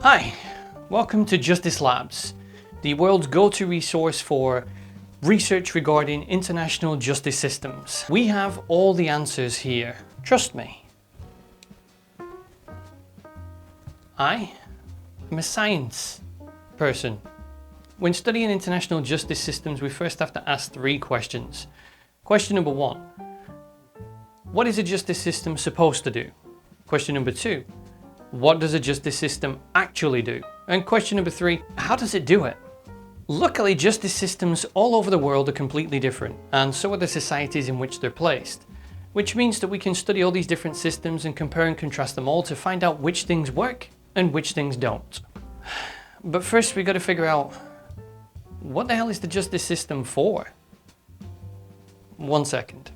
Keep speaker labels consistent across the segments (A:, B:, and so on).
A: Hi, welcome to Justice Labs, the world's go-to resource for research regarding international justice systems. We have all the answers here, trust me. I am a science person. When studying international justice systems, we first have to ask 3 questions. Question number 1, what is a justice system supposed to do? Question number 2, what does a justice system actually do? And question number 3, how does it do it? Luckily, justice systems all over the world are completely different, and so are the societies in which they're placed, which means that we can study all these different systems and compare and contrast them all to find out which things work and which things don't. But first, we got to figure out, what the hell is the justice system for? 1 second.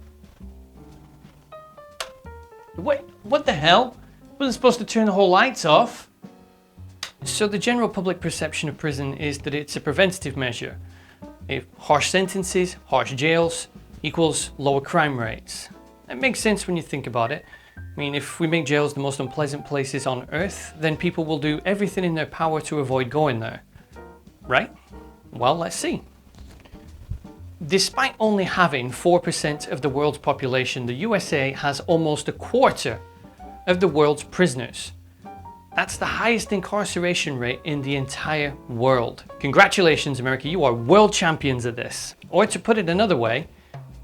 A: Wait, what the hell? Wasn't supposed to turn the whole lights off. So the general public perception of prison is that it's a preventative measure. If harsh sentences, harsh jails equals lower crime rates. It makes sense when you think about it. I mean, if we make jails the most unpleasant places on earth, then people will do everything in their power to avoid going there. Right? Well, let's see. Despite only having 4% of the world's population, the USA has almost a quarter of the world's prisoners. That's the highest incarceration rate in the entire world. Congratulations, America, you are world champions at this. Or to put it another way,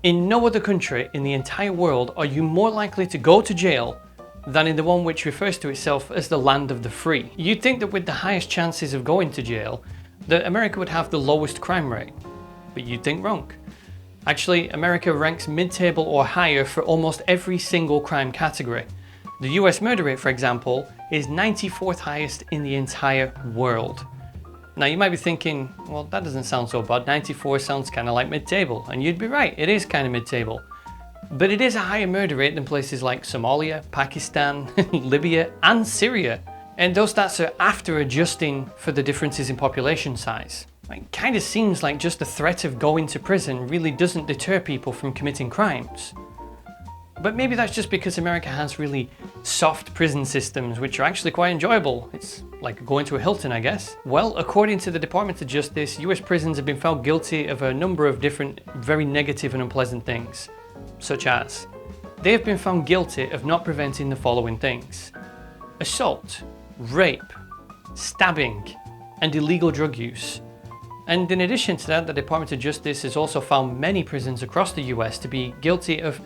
A: in no other country in the entire world are you more likely to go to jail than in the one which refers to itself as the land of the free. You'd think that with the highest chances of going to jail, that America would have the lowest crime rate, but you'd think wrong. Actually, America ranks mid-table or higher for almost every single crime category. The US murder rate, for example, is 94th highest in the entire world. Now you might be thinking, well, that doesn't sound so bad. 94 sounds kind of like mid-table, and you'd be right, it is kind of mid-table. But it is a higher murder rate than places like Somalia, Pakistan, Libya, and Syria. And those stats are after adjusting for the differences in population size. It kind of seems like just the threat of going to prison really doesn't deter people from committing crimes. But maybe that's just because America has really soft prison systems, which are actually quite enjoyable. It's like going to a Hilton, I guess. Well, according to the Department of Justice, US prisons have been found guilty of a number of different, very negative and unpleasant things, such as they have been found guilty of not preventing the following things: assault, rape, stabbing, and illegal drug use. And in addition to that, the Department of Justice has also found many prisons across the US to be guilty of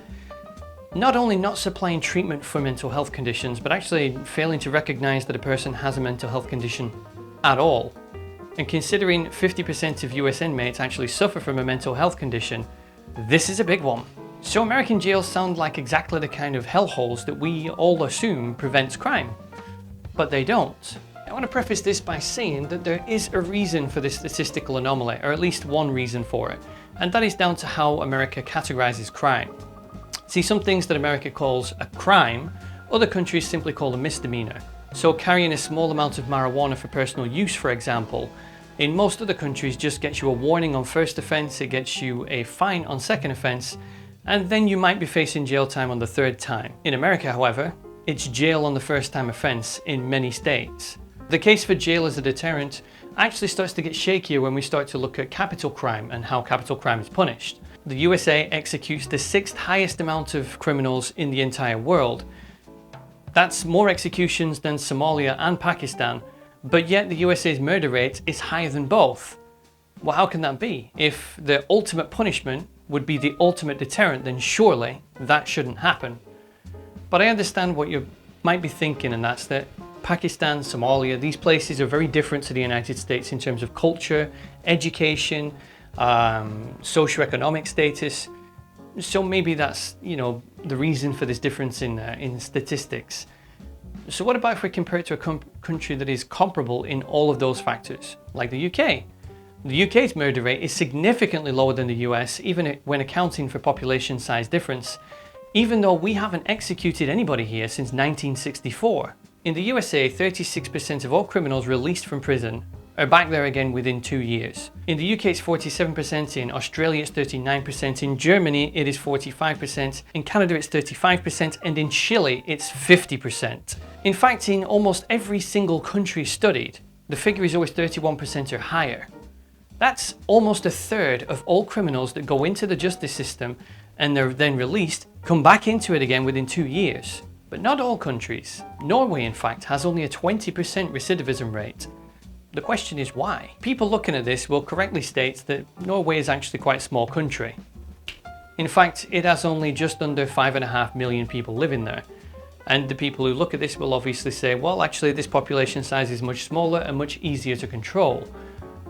A: not only not supplying treatment for mental health conditions, but actually failing to recognize that a person has a mental health condition at all. And considering 50% of US inmates actually suffer from a mental health condition, this is a big one. So American jails sound like exactly the kind of hellholes that we all assume prevents crime, but they don't. I want to preface this by saying that there is a reason for this statistical anomaly, or at least one reason for it, and that is down to how America categorizes crime. See, some things that America calls a crime, other countries simply call a misdemeanor. So carrying a small amount of marijuana for personal use, for example, in most other countries just gets you a warning on first offense, it gets you a fine on second offense, and then you might be facing jail time on the 3rd time. In America, however, it's jail on the first time offense in many states. The case for jail as a deterrent actually starts to get shakier when we start to look at capital crime and how capital crime is punished. The USA executes the 6th highest amount of criminals in the entire world. That's more executions than Somalia and Pakistan, but yet the USA's murder rate is higher than both. Well, how can that be? If the ultimate punishment would be the ultimate deterrent, then surely that shouldn't happen. But I understand what you might be thinking, and that's that Pakistan, Somalia, these places are very different to the United States in terms of culture, education, socioeconomic status. So maybe that's, the reason for this difference in statistics. So what about if we compare it to a country that is comparable in all of those factors, like the UK? The UK's murder rate is significantly lower than the US, even when accounting for population size difference, even though we haven't executed anybody here since 1964. In the USA, 36% of all criminals released from prison are back there again within 2 years. In the UK it's 47%, in Australia it's 39%, in Germany it is 45%, in Canada it's 35%, and in Chile it's 50%. In fact, in almost every single country studied, the figure is always 31% or higher. That's almost a third of all criminals that go into the justice system and they're then released, come back into it again within 2 years. But not all countries. Norway, in fact, has only a 20% recidivism rate. The question is why? People looking at this will correctly state that Norway is actually quite a small country. In fact, it has only just under 5.5 million people living there. And the people who look at this will obviously say, well, actually this population size is much smaller and much easier to control.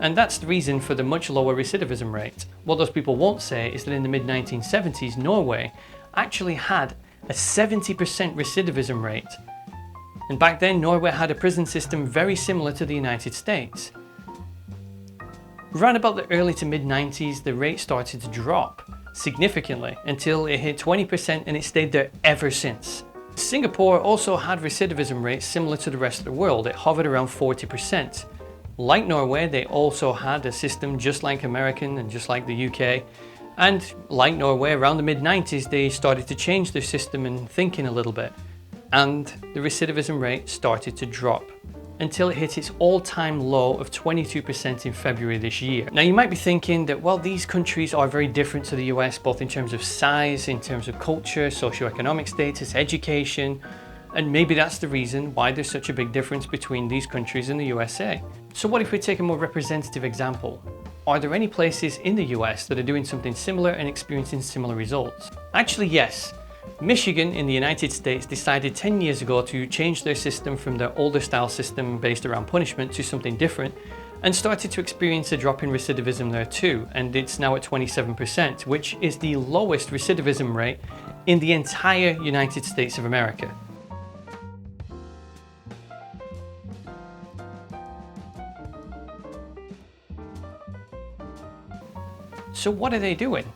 A: And that's the reason for the much lower recidivism rate. What those people won't say is that in the mid-1970s, Norway actually had a 70% recidivism rate. And back then, Norway had a prison system very similar to the United States. Around about the early to mid-90s, the rate started to drop significantly until it hit 20% and it stayed there ever since. Singapore also had recidivism rates similar to the rest of the world. It hovered around 40%. Like Norway, they also had a system just like American and just like the UK. And like Norway, around the mid-90s, they started to change their system and thinking a little bit. And the recidivism rate started to drop until it hit its all-time low of 22% in February this year. Now you might be thinking that, well, these countries are very different to the US, both in terms of size, in terms of culture, socioeconomic status, education, and maybe that's the reason why there's such a big difference between these countries and the USA. So what if we take a more representative example? Are there any places in the US that are doing something similar and experiencing similar results? Actually, yes. Michigan in the United States decided 10 years ago to change their system from their older style system based around punishment to something different and started to experience a drop in recidivism there too, and it's now at 27%, which is the lowest recidivism rate in the entire United States of America. So what are they doing?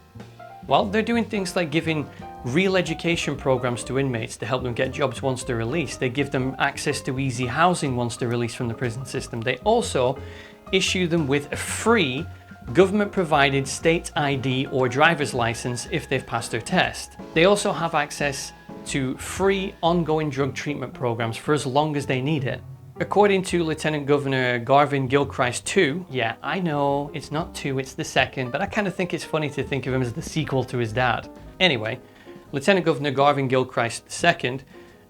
A: Well, they're doing things like giving real education programs to inmates to help them get jobs once they're released. They give them access to easy housing once they're released from the prison system. They also issue them with a free government-provided state ID or driver's license if they've passed their test. They also have access to free ongoing drug treatment programs for as long as they need it. According to Lieutenant Governor Garvin Gilchrist II, yeah, I know, it's not two, it's the second, but I kind of think it's funny to think of him as the sequel to his dad. Anyway, Lieutenant Governor Garvin Gilchrist II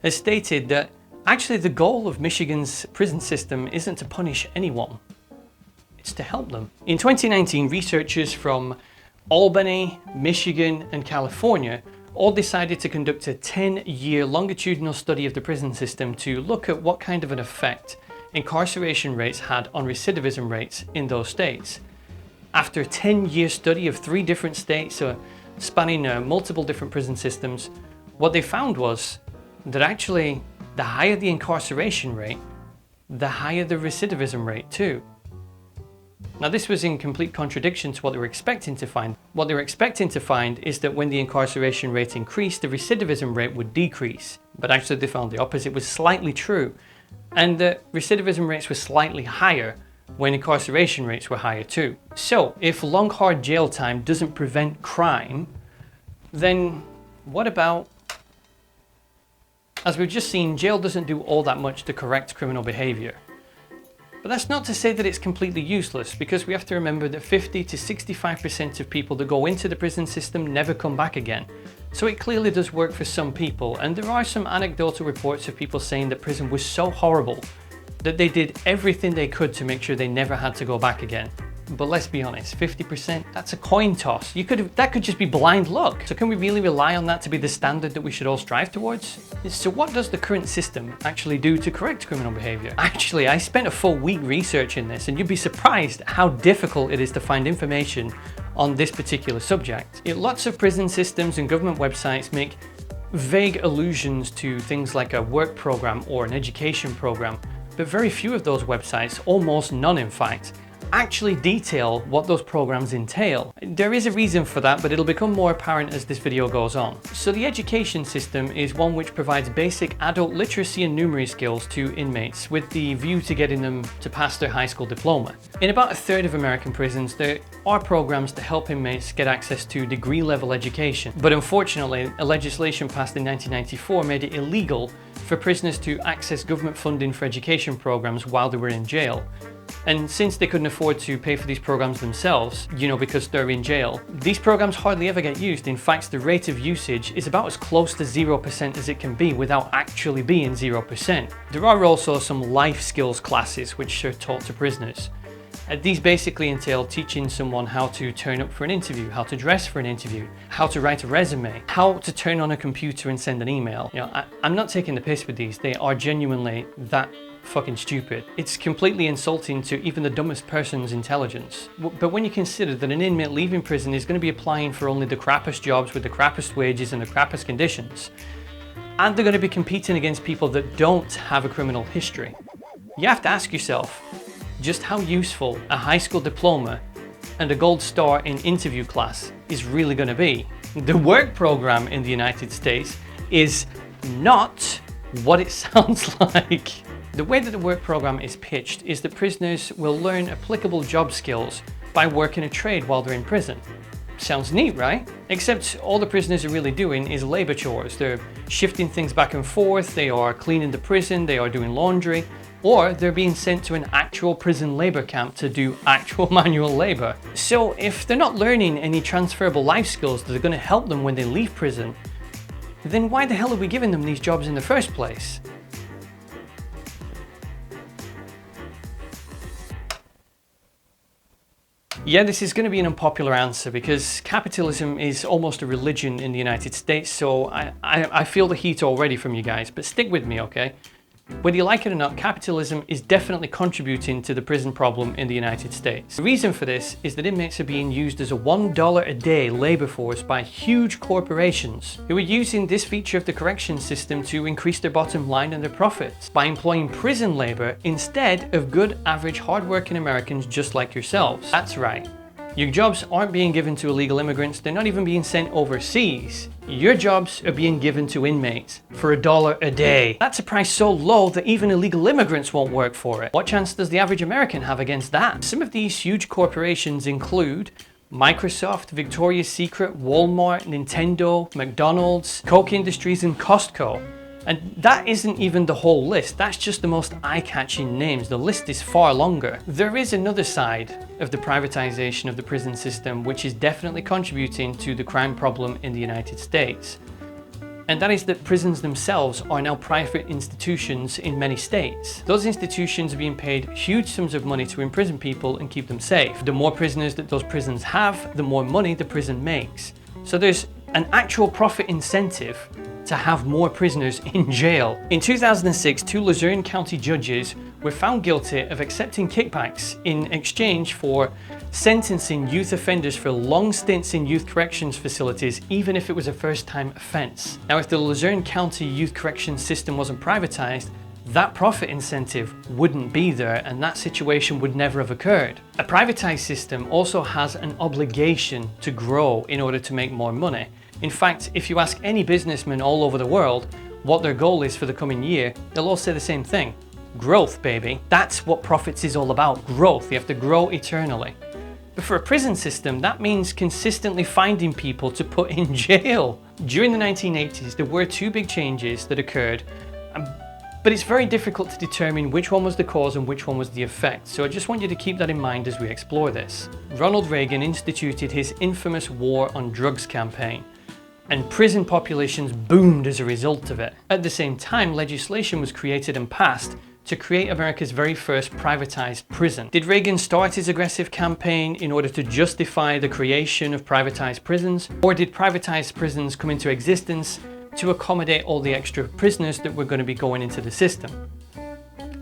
A: has stated that actually the goal of Michigan's prison system isn't to punish anyone, it's to help them. In 2019, researchers from Albany, Michigan, and California all decided to conduct a 10-year longitudinal study of the prison system to look at what kind of an effect incarceration rates had on recidivism rates in those states. After a 10-year study of 3 different states spanning multiple different prison systems, what they found was that actually the higher the incarceration rate, the higher the recidivism rate too. Now this was in complete contradiction to what they were expecting to find. What they were expecting to find is that when the incarceration rate increased, the recidivism rate would decrease. But actually they found the opposite was slightly true. And the recidivism rates were slightly higher when incarceration rates were higher too. So if long hard jail time doesn't prevent crime, then what about, as we've just seen, jail doesn't do all that much to correct criminal behavior. But that's not to say that it's completely useless, because we have to remember that 50 to 65% of people that go into the prison system never come back again. So it clearly does work for some people, and there are some anecdotal reports of people saying that prison was so horrible that they did everything they could to make sure they never had to go back again. But let's be honest, 50%, that's a coin toss. That could just be blind luck. So can we really rely on that to be the standard that we should all strive towards? So what does the current system actually do to correct criminal behavior? Actually, I spent a full week researching this, and you'd be surprised how difficult it is to find information on this particular subject. Lots of prison systems and government websites make vague allusions to things like a work program or an education program, but very few of those websites, almost none in fact, actually detail what those programs entail. There is a reason for that, but it'll become more apparent as this video goes on. So the education system is one which provides basic adult literacy and numeracy skills to inmates with the view to getting them to pass their high school diploma. In about a third of American prisons, there are programs to help inmates get access to degree level education. But unfortunately, a legislation passed in 1994 made it illegal for for prisoners to access government funding for education programs while they were in jail. And since they couldn't afford to pay for these programs themselves, because they're in jail, these programs hardly ever get used. In fact, the rate of usage is about as close to 0% as it can be without actually being 0%. There are also some life skills classes which are taught to prisoners. These basically entail teaching someone how to turn up for an interview, how to dress for an interview, how to write a resume, how to turn on a computer and send an email. I'm not taking the piss with these. They are genuinely that fucking stupid. It's completely insulting to even the dumbest person's intelligence. But when you consider that an inmate leaving prison is going to be applying for only the crappiest jobs with the crappiest wages and the crappiest conditions, and they're going to be competing against people that don't have a criminal history, you have to ask yourself just how useful a high school diploma and a gold star in interview class is really going to be. The work program in the United States is not what it sounds like. The way that the work program is pitched is that prisoners will learn applicable job skills by working a trade while they're in prison. Sounds neat, right? Except all the prisoners are really doing is labor chores. They're shifting things back and forth, they are cleaning the prison, they are doing laundry, or they're being sent to an actual prison labor camp to do actual manual labor. So if they're not learning any transferable life skills that are going to help them when they leave prison, then why the hell are we giving them these jobs in the first place? Yeah, this is going to be an unpopular answer because capitalism is almost a religion in the United States, so I feel the heat already from you guys, but stick with me, okay? Whether you like it or not, capitalism is definitely contributing to the prison problem in the United States. The reason for this is that inmates are being used as a $1 a day labor force by huge corporations who are using this feature of the corrections system to increase their bottom line and their profits by employing prison labor instead of good, average, hard-working Americans just like yourselves. That's right. Your jobs aren't being given to illegal immigrants, they're not even being sent overseas. Your jobs are being given to inmates for $1 a day. That's a price so low that even illegal immigrants won't work for it. What chance does the average American have against that? Some of these huge corporations include Microsoft, Victoria's Secret, Walmart, Nintendo, McDonald's, Coke Industries, and Costco. And that isn't even the whole list, that's just the most eye-catching names. The list is far longer. There is another side of the privatization of the prison system which is definitely contributing to the crime problem in the United States. And that is that prisons themselves are now private institutions in many states. Those institutions are being paid huge sums of money to imprison people and keep them safe. The more prisoners that those prisons have, the more money the prison makes. So there's an actual profit incentive to have more prisoners in jail. In 2006, 2 Luzerne County judges were found guilty of accepting kickbacks in exchange for sentencing youth offenders for long stints in youth corrections facilities, even if it was a first-time offense. Now, if the Luzerne County youth corrections system wasn't privatized, that profit incentive wouldn't be there and that situation would never have occurred. A privatized system also has an obligation to grow in order to make more money. In fact, if you ask any businessman all over the world what their goal is for the coming year, they'll all say the same thing. Growth, baby. That's what profits is all about, growth. You have to grow eternally. But for a prison system, that means consistently finding people to put in jail. During the 1980s, there were 2 big changes that occurred, but it's very difficult to determine which one was the cause and which one was the effect. So I just want you to keep that in mind as we explore this. Ronald Reagan instituted his infamous War on Drugs campaign, and prison populations boomed as a result of it. At the same time, legislation was created and passed to create America's very first privatized prison. Did Reagan start his aggressive campaign in order to justify the creation of privatized prisons? Or did privatized prisons come into existence to accommodate all the extra prisoners that were going to be going into the system?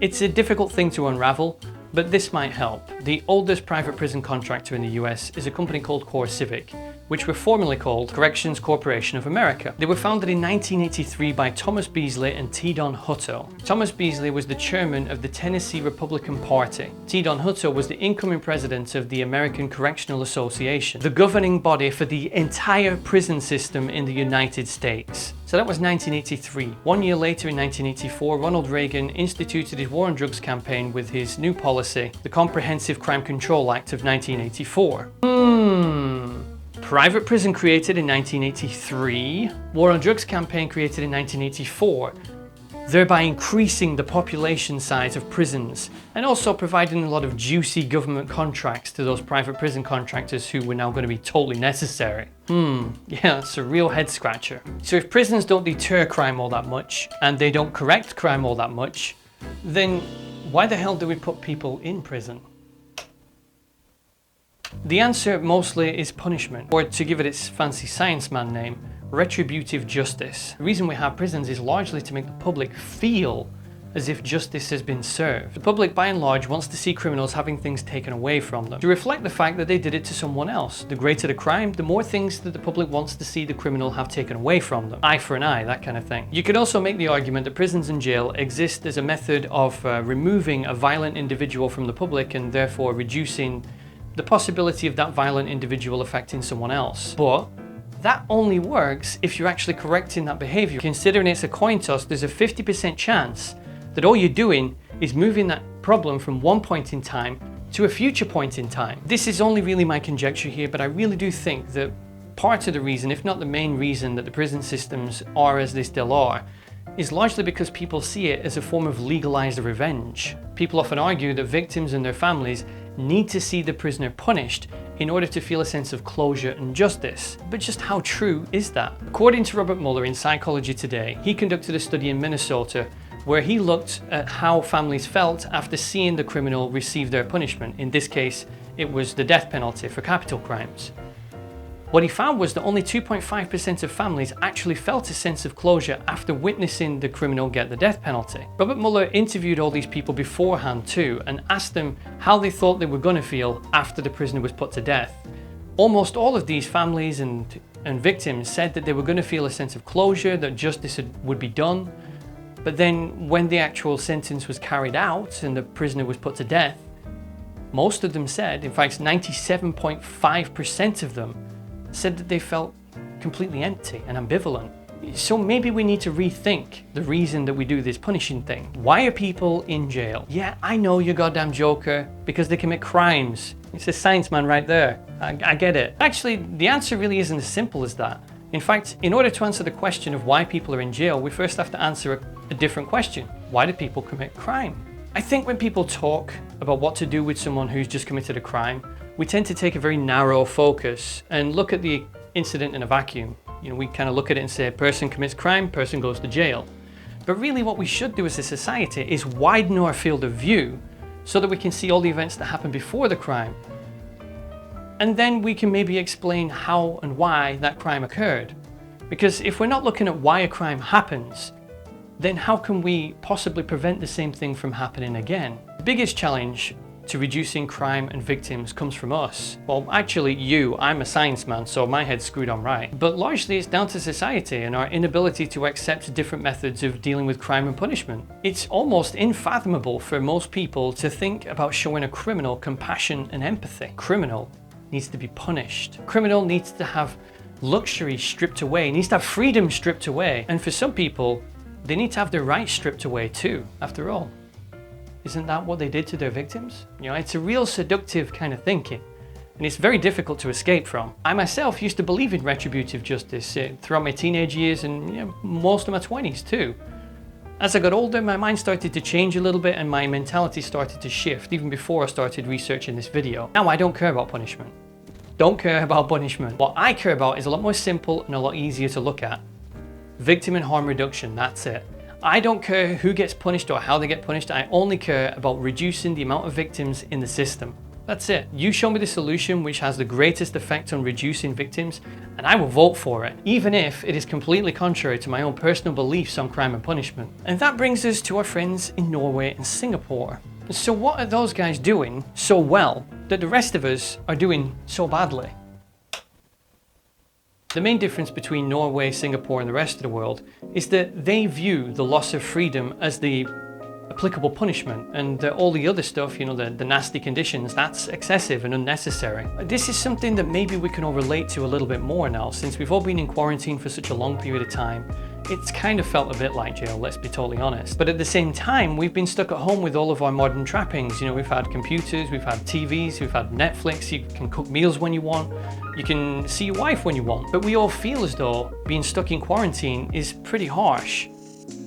A: It's a difficult thing to unravel, but this might help. The oldest private prison contractor in the US is a company called CoreCivic, which were formerly called Corrections Corporation of America. They were founded in 1983 by Thomas Beasley and T. Don Hutto. Thomas Beasley was the chairman of the Tennessee Republican Party. T. Don Hutto was the incoming president of the American Correctional Association, the governing body for the entire prison system in the United States. So that was 1983. 1 year later, in 1984, Ronald Reagan instituted his War on Drugs campaign with his new policy, the Comprehensive Crime Control Act of 1984. Private prison created in 1983, War on Drugs campaign created in 1984. thereby increasing the population size of prisons and also providing a lot of juicy government contracts to those private prison contractors who were now going to be totally necessary. Yeah, it's a real head scratcher. So if prisons don't deter crime all that much and they don't correct crime all that much, then why the hell do we put people in prison? The answer mostly is punishment, or to give it its fancy science man name, retributive justice. The reason we have prisons is largely to make the public feel as if justice has been served. The public by and large wants to see criminals having things taken away from them, to reflect the fact that they did it to someone else. The greater the crime, the more things that the public wants to see the criminal have taken away from them. Eye for an eye, that kind of thing. You could also make the argument that prisons and jail exist as a method of removing a violent individual from the public and therefore reducing the possibility of that violent individual affecting someone else. But that only works if you're actually correcting that behavior. Considering it's a coin toss, there's a 50% chance that all you're doing is moving that problem from one point in time to a future point in time. This is only really my conjecture here, but I really do think that part of the reason, if not the main reason, that the prison systems are as they still are, is largely because people see it as a form of legalized revenge. People often argue that victims and their families need to see the prisoner punished in order to feel a sense of closure and justice. But just how true is that? According to Robert Mueller in Psychology Today, he conducted a study in Minnesota where he looked at how families felt after seeing the criminal receive their punishment. In this case, it was the death penalty for capital crimes. What he found was that only 2.5% of families actually felt a sense of closure after witnessing the criminal get the death penalty. Robert Mueller interviewed all these people beforehand too and asked them how they thought they were going to feel after the prisoner was put to death. Almost all of these families and victims said that they were going to feel a sense of closure, that justice would be done. But then when the actual sentence was carried out and the prisoner was put to death, most of them said, in fact 97.5% of them, said that they felt completely empty and ambivalent. So maybe we need to rethink the reason that we do this punishing thing. Why are people in jail? Yeah, I know, you goddamn joker, because they commit crimes. It's a science man right there. I get it. Actually, the answer really isn't as simple as that. In fact, in order to answer the question of why people are in jail, we first have to answer a different question. Why do people commit crime? I think when people talk about what to do with someone who's just committed a crime, we tend to take a very narrow focus and look at the incident in a vacuum. We kind of look at it and say, person commits crime, person goes to jail. But really what we should do as a society is widen our field of view so that we can see all the events that happened before the crime. And then we can maybe explain how and why that crime occurred. Because if we're not looking at why a crime happens, then how can we possibly prevent the same thing from happening again? The biggest challenge to reducing crime and victims comes from us. Well, actually I'm a science man, so my head's screwed on right. But largely it's down to society and our inability to accept different methods of dealing with crime and punishment. It's almost unfathomable for most people to think about showing a criminal compassion and empathy. Criminal needs to be punished. Criminal needs to have luxury stripped away, needs to have freedom stripped away. And for some people, they need to have their rights stripped away too, after all. Isn't that what they did to their victims? It's a real seductive kind of thinking, and it's very difficult to escape from. I myself used to believe in retributive justice throughout my teenage years and most of my 20s too. As I got older, my mind started to change a little bit and my mentality started to shift, even before I started researching this video. Now I don't care about punishment. Don't care about punishment. What I care about is a lot more simple and a lot easier to look at. Victim and harm reduction, that's it. I don't care who gets punished or how they get punished, I only care about reducing the amount of victims in the system. That's it. You show me the solution which has the greatest effect on reducing victims, and I will vote for it, even if it is completely contrary to my own personal beliefs on crime and punishment. And that brings us to our friends in Norway and Singapore. So what are those guys doing so well that the rest of us are doing so badly? The main difference between Norway, Singapore and the rest of the world is that they view the loss of freedom as the applicable punishment, and all the other stuff, the nasty conditions, that's excessive and unnecessary. This is something that maybe we can all relate to a little bit more now, since we've all been in quarantine for such a long period of time. It's kind of felt a bit like jail, let's be totally honest. But at the same time, we've been stuck at home with all of our modern trappings. We've had computers, we've had TVs, we've had Netflix, you can cook meals when you want, you can see your wife when you want. But we all feel as though being stuck in quarantine is pretty harsh.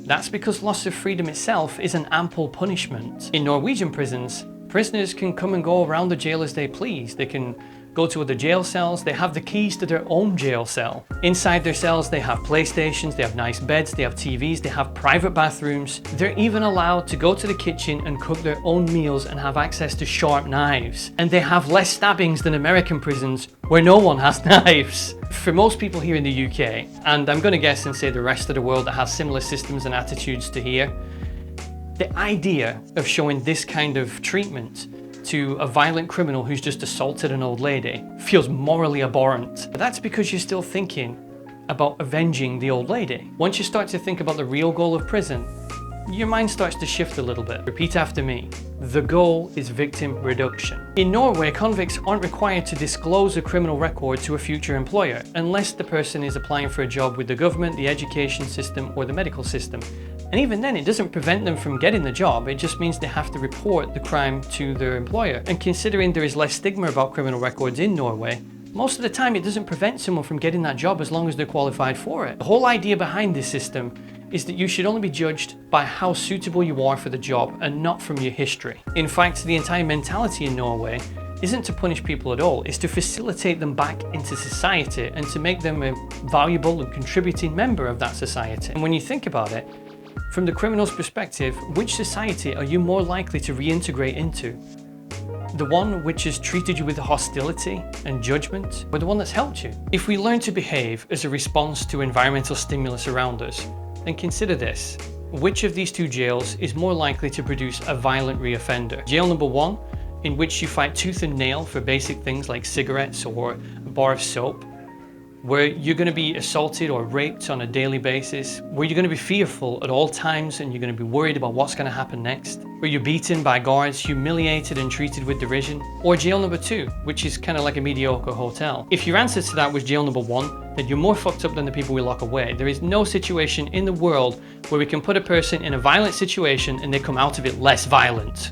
A: That's because loss of freedom itself is an ample punishment. In Norwegian prisons, prisoners can come and go around the jail as they please. They can go to other jail cells. They have the keys to their own jail cell. Inside their cells, they have PlayStations, they have nice beds, they have TVs, they have private bathrooms. They're even allowed to go to the kitchen and cook their own meals and have access to sharp knives. And they have less stabbings than American prisons where no one has knives. For most people here in the UK, and I'm gonna guess and say the rest of the world that has similar systems and attitudes to here, the idea of showing this kind of treatment to a violent criminal who's just assaulted an old lady feels morally abhorrent. But that's because you're still thinking about avenging the old lady. Once you start to think about the real goal of prison, your mind starts to shift a little bit. Repeat after me. The goal is victim reduction. In Norway, convicts aren't required to disclose a criminal record to a future employer unless the person is applying for a job with the government, the education system, or the medical system. And even then, it doesn't prevent them from getting the job. It just means they have to report the crime to their employer. And considering there is less stigma about criminal records in Norway, most of the time it doesn't prevent someone from getting that job as long as they're qualified for it. The whole idea behind this system is that you should only be judged by how suitable you are for the job and not from your history. In fact, the entire mentality in Norway isn't to punish people at all, it's to facilitate them back into society and to make them a valuable and contributing member of that society. And when you think about it, from the criminal's perspective, which society are you more likely to reintegrate into? The one which has treated you with hostility and judgment, or the one that's helped you? If we learn to behave as a response to environmental stimulus around us, then consider this. Which of these two jails is more likely to produce a violent reoffender? Jail number 1, in which you fight tooth and nail for basic things like cigarettes or a bar of soap, where you're going to be assaulted or raped on a daily basis, where you're going to be fearful at all times and you're going to be worried about what's going to happen next, where you're beaten by guards, humiliated and treated with derision, or jail number 2, which is kind of like a mediocre hotel. If your answer to that was jail number 1, then you're more fucked up than the people we lock away. There is no situation in the world where we can put a person in a violent situation and they come out of it less violent.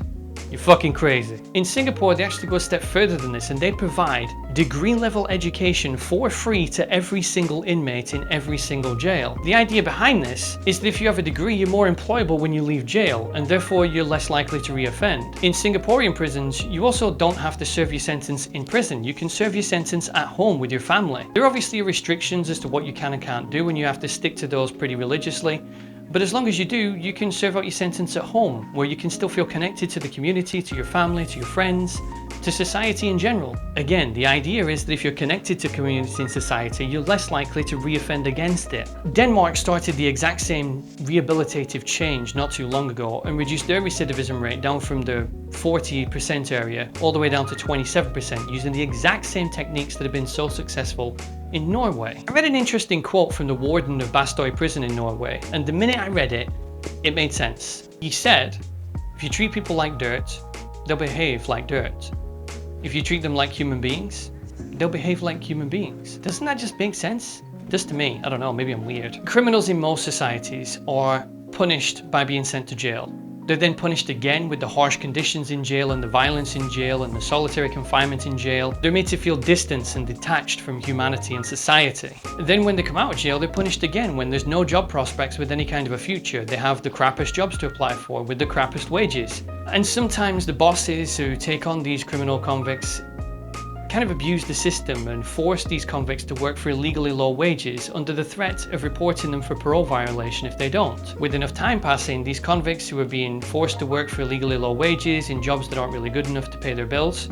A: You're fucking crazy. In Singapore, they actually go a step further than this and they provide degree level education for free to every single inmate in every single jail. The idea behind this is that if you have a degree, you're more employable when you leave jail and therefore you're less likely to reoffend. In Singaporean prisons, you also don't have to serve your sentence in prison. You can serve your sentence at home with your family. There are obviously restrictions as to what you can and can't do and you have to stick to those pretty religiously. But as long as you do, you can serve out your sentence at home, where you can still feel connected to the community, to your family, to your friends, to society in general. Again, the idea is that if you're connected to community and society, you're less likely to reoffend against it. Denmark started the exact same rehabilitative change not too long ago and reduced their recidivism rate down from the 40% area all the way down to 27% using the exact same techniques that have been so successful in Norway. I read an interesting quote from the warden of Bastøy prison in Norway, and the minute I read it, it made sense. He said, if you treat people like dirt, they'll behave like dirt. If you treat them like human beings, they'll behave like human beings. Doesn't that just make sense? Just to me, I don't know, maybe I'm weird. Criminals in most societies are punished by being sent to jail. They're then punished again with the harsh conditions in jail and the violence in jail and the solitary confinement in jail. They're made to feel distant and detached from humanity and society. Then when they come out of jail, they're punished again when there's no job prospects with any kind of a future. They have the crappiest jobs to apply for with the crappiest wages. And sometimes the bosses who take on these criminal convicts kind of abuse the system and force these convicts to work for illegally low wages under the threat of reporting them for parole violation if they don't. With enough time passing, these convicts who are being forced to work for illegally low wages in jobs that aren't really good enough to pay their bills,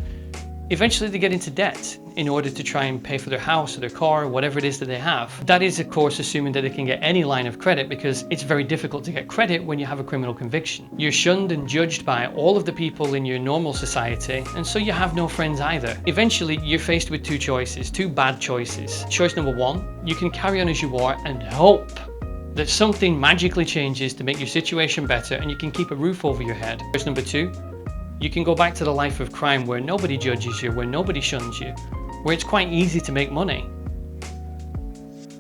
A: eventually they get into debt in order to try and pay for their house or their car or whatever it is that they have. That is, of course, assuming that they can get any line of credit, because it's very difficult to get credit when you have a criminal conviction. You're shunned and judged by all of the people in your normal society, and so you have no friends either. Eventually, you're faced with two choices, two bad choices. Choice number 1, you can carry on as you are and hope that something magically changes to make your situation better and you can keep a roof over your head. Choice number 2, you can go back to the life of crime where nobody judges you, where nobody shuns you, where it's quite easy to make money.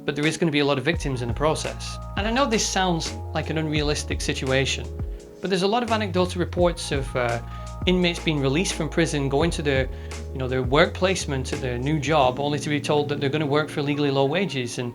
A: But there is going to be a lot of victims in the process. And I know this sounds like an unrealistic situation, but there's a lot of anecdotal reports of inmates being released from prison, going to their work placement at their new job, only to be told that they're going to work for legally low wages. And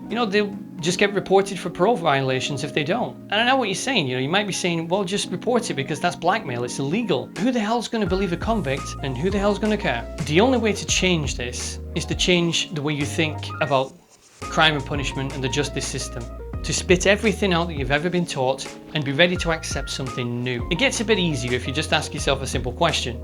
A: they'll just get reported for parole violations if they don't. And I know what you're saying, you might be saying, well, just report it because that's blackmail, it's illegal. Who the hell's going to believe a convict and who the hell's going to care? The only way to change this is to change the way you think about crime and punishment and the justice system. To spit everything out that you've ever been taught and be ready to accept something new. It gets a bit easier if you just ask yourself a simple question.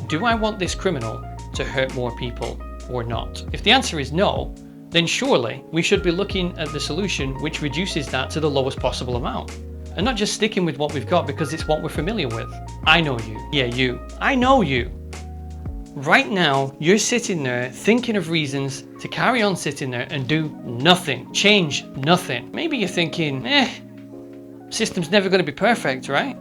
A: Do I want this criminal to hurt more people or not? If the answer is no, then surely we should be looking at the solution which reduces that to the lowest possible amount. And not just sticking with what we've got because it's what we're familiar with. I know you. Yeah, you. I know you. Right now, you're sitting there thinking of reasons to carry on sitting there and do nothing, change nothing. Maybe you're thinking, system's never going to be perfect, right?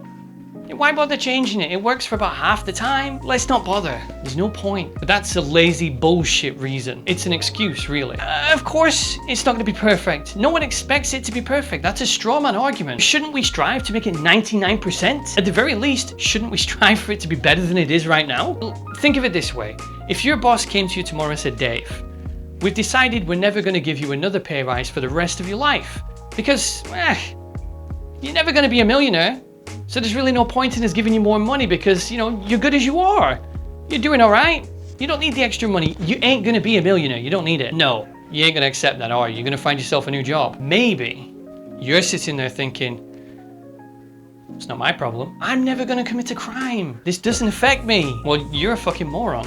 A: Why bother changing it? It works for about half the time. Let's not bother. There's no point. But that's a lazy bullshit reason. It's an excuse, really. Of course, it's not going to be perfect. No one expects it to be perfect. That's a straw man argument. Shouldn't we strive to make it 99%? At the very least, shouldn't we strive for it to be better than it is right now? Think of it this way. If your boss came to you tomorrow and said, Dave, we've decided we're never going to give you another pay rise for the rest of your life. Because, you're never going to be a millionaire. So there's really no point in us giving you more money because, you're good as you are. You're doing all right. You don't need the extra money. You ain't going to be a millionaire. You don't need it. No, you ain't going to accept that, are you? You're going to find yourself a new job. Maybe you're sitting there thinking, it's not my problem. I'm never going to commit a crime. This doesn't affect me. Well, you're a fucking moron.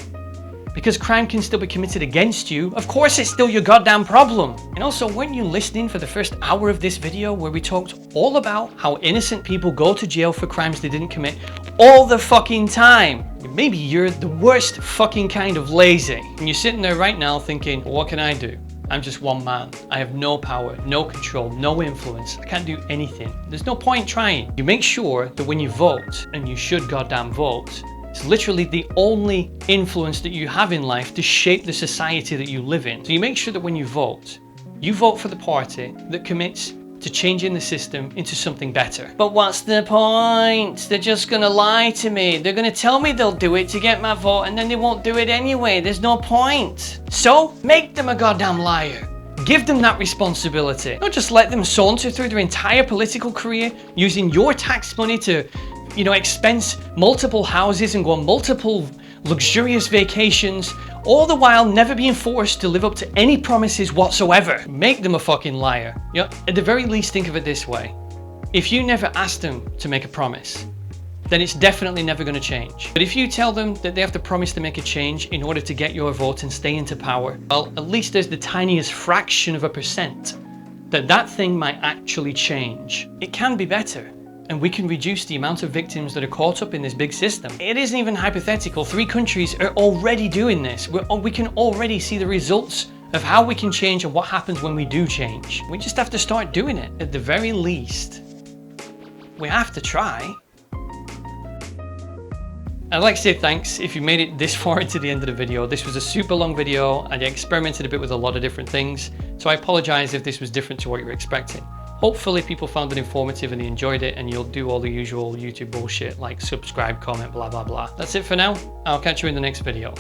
A: Because crime can still be committed against you. Of course it's still your goddamn problem. And also, weren't you listening for the first hour of this video where we talked all about how innocent people go to jail for crimes they didn't commit all the fucking time? Maybe you're the worst fucking kind of lazy. And you're sitting there right now thinking, well, what can I do? I'm just one man. I have no power, no control, no influence. I can't do anything. There's no point trying. You make sure that when you vote, and you should goddamn vote, it's literally the only influence that you have in life to shape the society that you live in. So you make sure that when you vote for the party that commits to changing the system into something better. But what's the point? They're just gonna lie to me. They're gonna tell me they'll do it to get my vote and then they won't do it anyway. There's no point. So make them a goddamn liar. Give them that responsibility. Don't just let them saunter through their entire political career using your tax money to expense multiple houses and go on multiple luxurious vacations, all the while never being forced to live up to any promises whatsoever. Make them a fucking liar. At the very least, think of it this way. If you never ask them to make a promise, then it's definitely never going to change. But if you tell them that they have to promise to make a change in order to get your vote and stay into power, well, at least there's the tiniest fraction of a percent that thing might actually change. It can be better. And we can reduce the amount of victims that are caught up in this big system. It isn't even hypothetical. 3 countries are already doing this. We can already see the results of how we can change and what happens when we do change. We just have to start doing it. At the very least, we have to try. I'd like to say thanks if you made it this far into the end of the video. This was a super long video and I experimented a bit with a lot of different things. So I apologize if this was different to what you were expecting. Hopefully people found it informative and they enjoyed it, and you'll do all the usual YouTube bullshit like subscribe, comment, blah, blah, blah. That's it for now. I'll catch you in the next video.